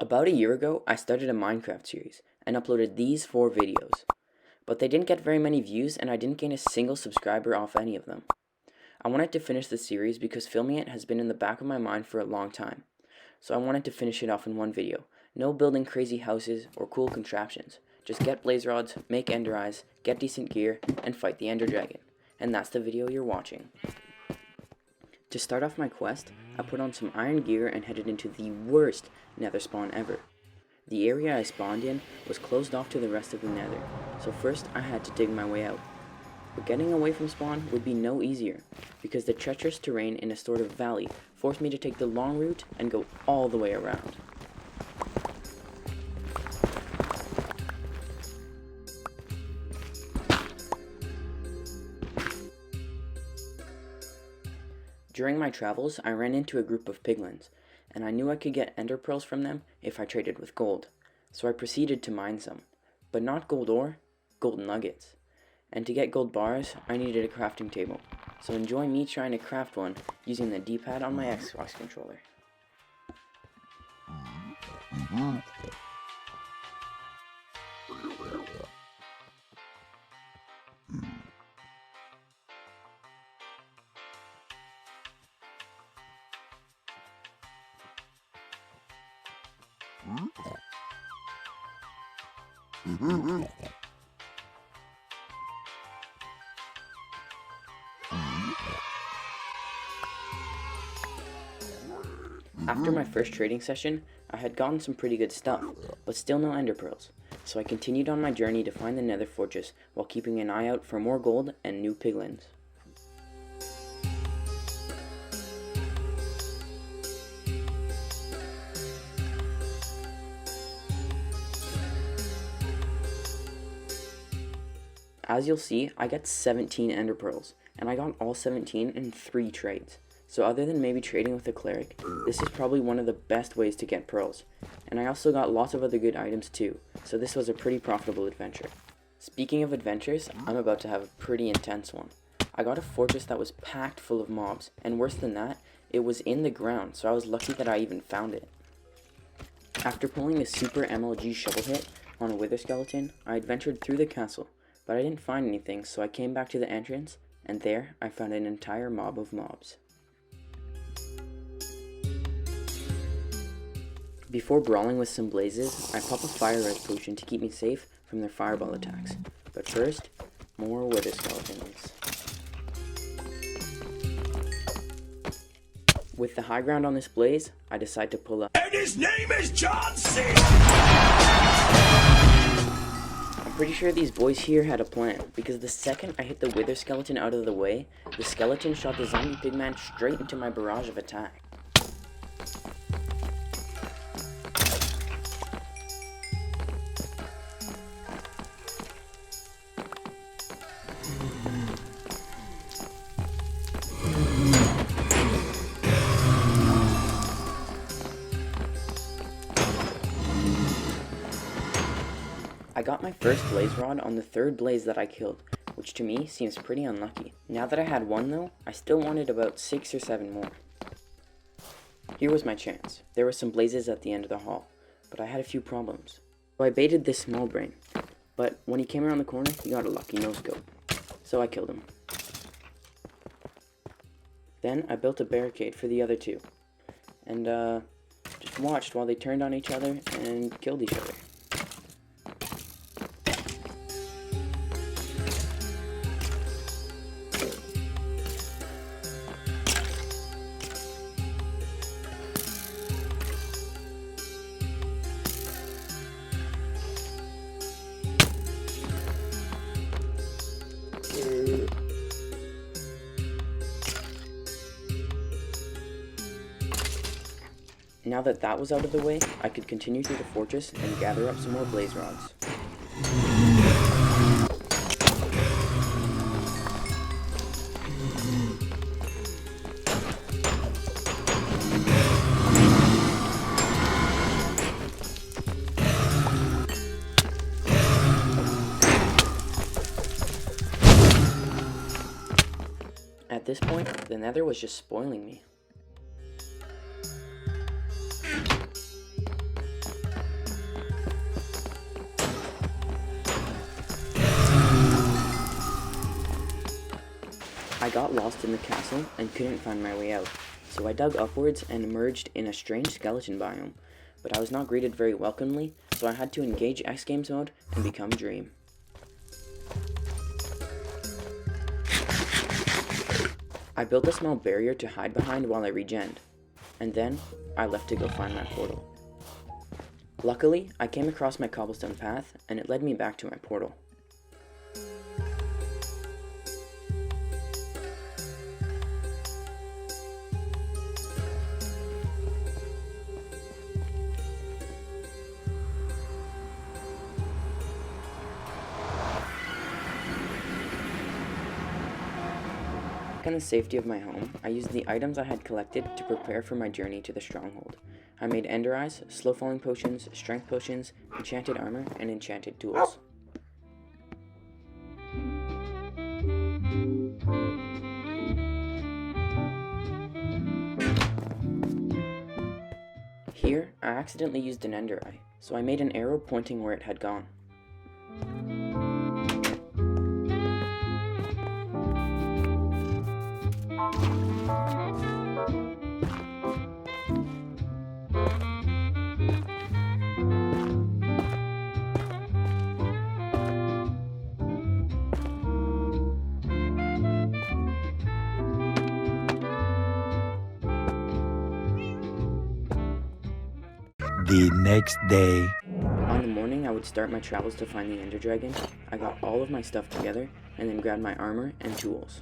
About a year ago, I started a Minecraft series and uploaded these 4 videos, but they didn't get very many views and I didn't gain a single subscriber off any of them. I wanted to finish the series because filming it has been in the back of my mind for a long time, so I wanted to finish it off in one video. No building crazy houses or cool contraptions, just get blaze rods, make ender eyes, get decent gear, and fight the ender dragon. And that's the video you're watching. To start off my quest, I put on some iron gear and headed into the worst nether spawn ever. The area I spawned in was closed off to the rest of the nether, so first I had to dig my way out. But getting away from spawn would be no easier, because the treacherous terrain in a sort of valley forced me to take the long route and go all the way around. During my travels, I ran into a group of piglins, and I knew I could get ender pearls from them if I traded with gold, so I proceeded to mine some. But not gold ore, gold nuggets. And to get gold bars, I needed a crafting table, so enjoy me trying to craft one using the D-pad on my Xbox controller. After my first trading session, I had gotten some pretty good stuff, but still no ender pearls, so I continued on my journey to find the nether fortress while keeping an eye out for more gold and new piglins. As you'll see, I got 17 ender pearls, and I got all 17 in 3 trades. So other than maybe trading with a cleric, this is probably one of the best ways to get pearls. And I also got lots of other good items too, so this was a pretty profitable adventure. Speaking of adventures, I'm about to have a pretty intense one. I got a fortress that was packed full of mobs, and worse than that, it was in the ground, so I was lucky that I even found it. After pulling a super MLG shovel hit on a wither skeleton, I adventured through the castle, but I didn't find anything, so I came back to the entrance, and there I found an entire mob of mobs. Before brawling with some blazes, I pop a fire res potion to keep me safe from their fireball attacks. But first, more wither skeletons. With the high ground on this blaze, I decide to pull up. And his name is John C. I'm pretty sure these boys here had a plan, because the second I hit the wither skeleton out of the way, the skeleton shot the zombie pigman straight into my barrage of attack. I got my first blaze rod on the 3rd blaze that I killed, which to me seems pretty unlucky. Now that I had one though, I still wanted about 6 or 7 more. Here was my chance. There were some blazes at the end of the hall, but I had a few problems. So I baited this small brain, but when he came around the corner, he got a lucky no-scope. So I killed him. Then I built a barricade for the other 2, and just watched while they turned on each other and killed each other. Now that that was out of the way, I could continue through the fortress and gather up some more blaze rods. At this point, the nether was just spoiling me. I got lost in the castle and couldn't find my way out, so I dug upwards and emerged in a strange skeleton biome, but I was not greeted very welcomely, so I had to engage X Games mode and become Dream. I built a small barrier to hide behind while I regened, and then I left to go find my portal. Luckily, I came across my cobblestone path, and it led me back to my portal. Back in the safety of my home, I used the items I had collected to prepare for my journey to the Stronghold. I made ender eyes, slow falling potions, strength potions, enchanted armor, and enchanted tools. Here, I accidentally used an ender eye, so I made an arrow pointing where it had gone. The next day. On the morning I would start my travels to find the Ender Dragon. I got all of my stuff together, and then grabbed my armor and tools.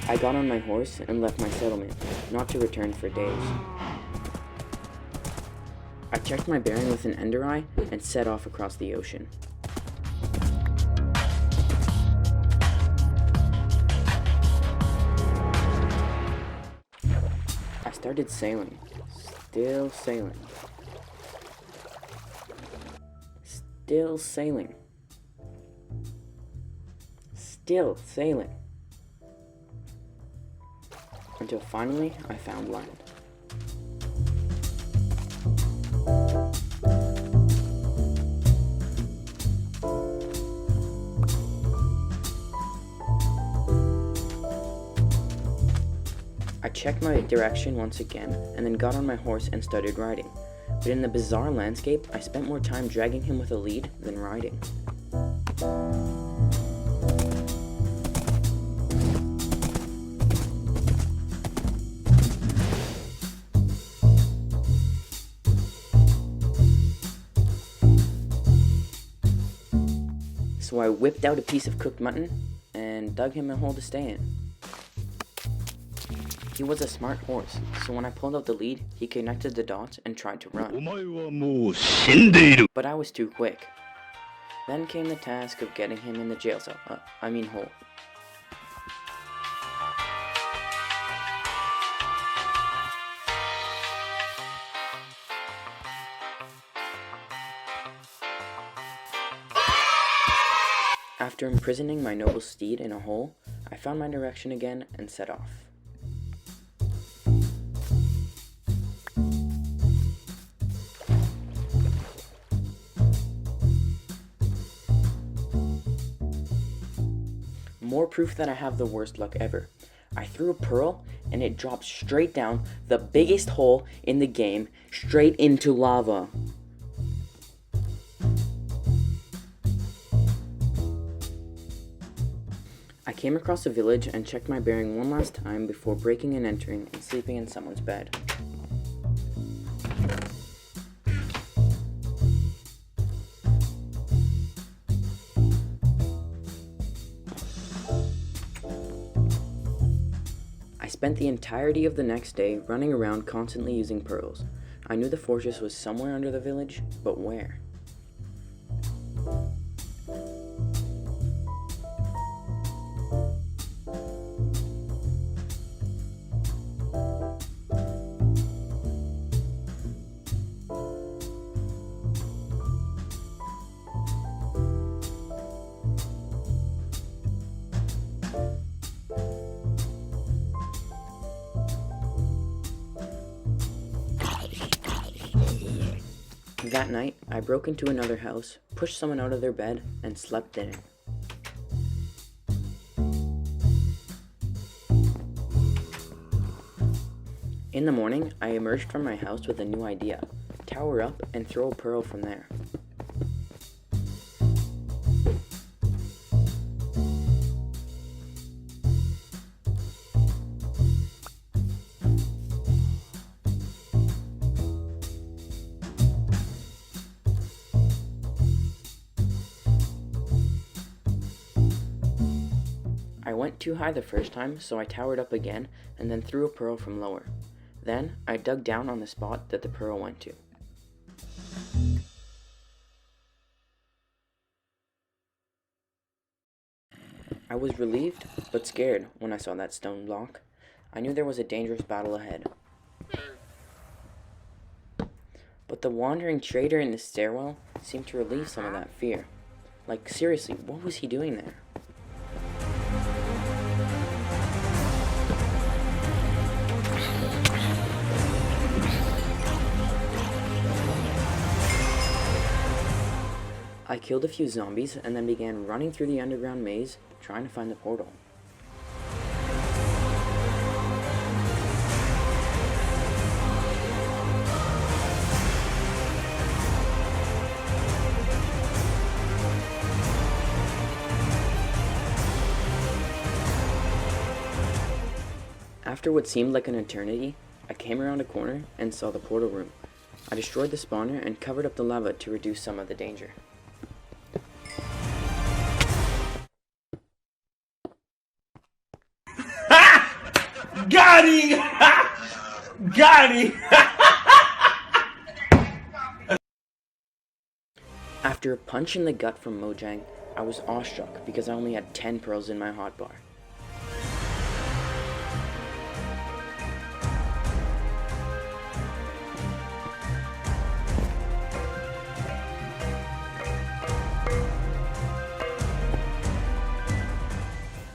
I got on my horse and left my settlement, not to return for days. I checked my bearing with an ender eye and set off across the ocean. I started sailing, still sailing, still sailing, still sailing, until finally I found land. I checked my direction once again, and then got on my horse and started riding. But in the bizarre landscape, I spent more time dragging him with a lead than riding. So I whipped out a piece of cooked mutton and dug him a hole to stay in. He was a smart horse, so when I pulled out the lead, he connected the dots and tried to run. But I was too quick. Then came the task of getting him in the jail cell, hole. After imprisoning my noble steed in a hole, I found my direction again and set off. More proof that I have the worst luck ever. I threw a pearl and it dropped straight down the biggest hole in the game, straight into lava. I came across a village and checked my bearing one last time before breaking and entering and sleeping in someone's bed. I spent the entirety of the next day running around constantly using pearls. I knew the fortress was somewhere under the village, but where? That night, I broke into another house, pushed someone out of their bed, and slept in it. In the morning, I emerged from my house with a new idea: tower up and throw a pearl from there. I went too high the first time, so I towered up again and then threw a pearl from lower. Then, I dug down on the spot that the pearl went to. I was relieved, but scared when I saw that stone block. I knew there was a dangerous battle ahead. But the wandering trader in the stairwell seemed to relieve some of that fear. Like, seriously, what was he doing there? I killed a few zombies and then began running through the underground maze, trying to find the portal. After what seemed like an eternity, I came around a corner and saw the portal room. I destroyed the spawner and covered up the lava to reduce some of the danger. Got him! Got him! After a punch in the gut from Mojang, I was awestruck because I only had 10 pearls in my hotbar.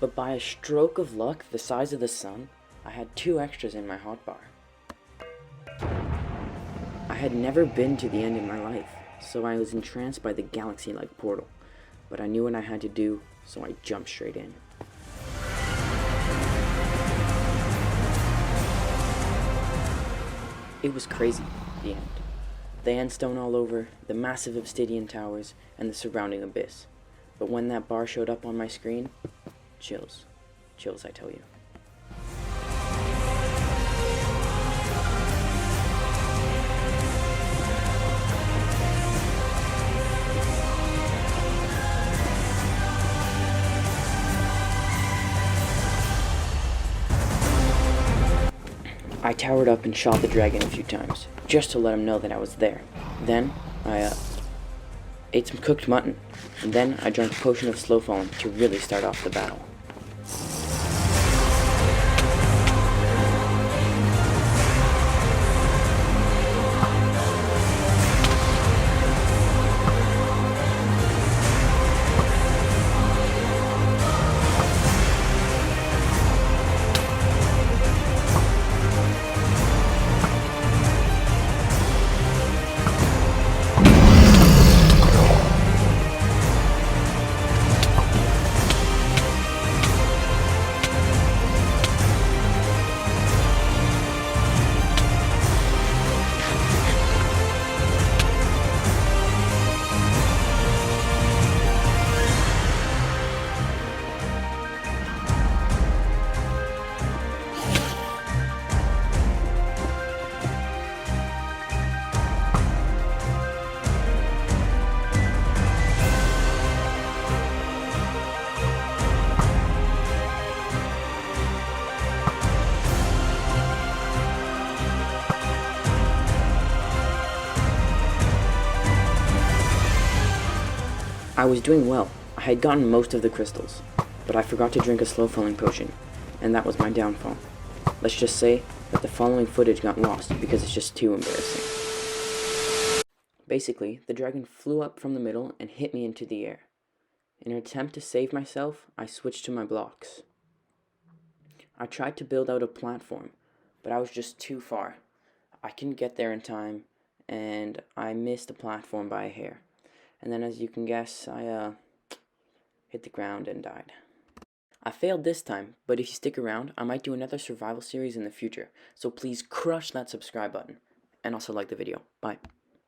But by a stroke of luck the size of the sun, I had 2 extras in my hotbar. I had never been to the end in my life, so I was entranced by the galaxy-like portal. But I knew what I had to do, so I jumped straight in. It was crazy, the end. The endstone all over, the massive obsidian towers, and the surrounding abyss. But when that bar showed up on my screen, chills. Chills, I tell you. I towered up and shot the dragon a few times, just to let him know that I was there. Then, I ate some cooked mutton, and then I drank a potion of slow falling to really start off the battle. I was doing well. I had gotten most of the crystals, but I forgot to drink a slow falling potion, and that was my downfall. Let's just say that the following footage got lost because it's just too embarrassing. Basically, the dragon flew up from the middle and hit me into the air. In an attempt to save myself, I switched to my blocks. I tried to build out a platform, but I was just too far. I couldn't get there in time, and I missed the platform by a hair. And then, as you can guess, I hit the ground and died. I failed this time, but if you stick around, I might do another survival series in the future, so please crush that subscribe button, and also like the video. Bye.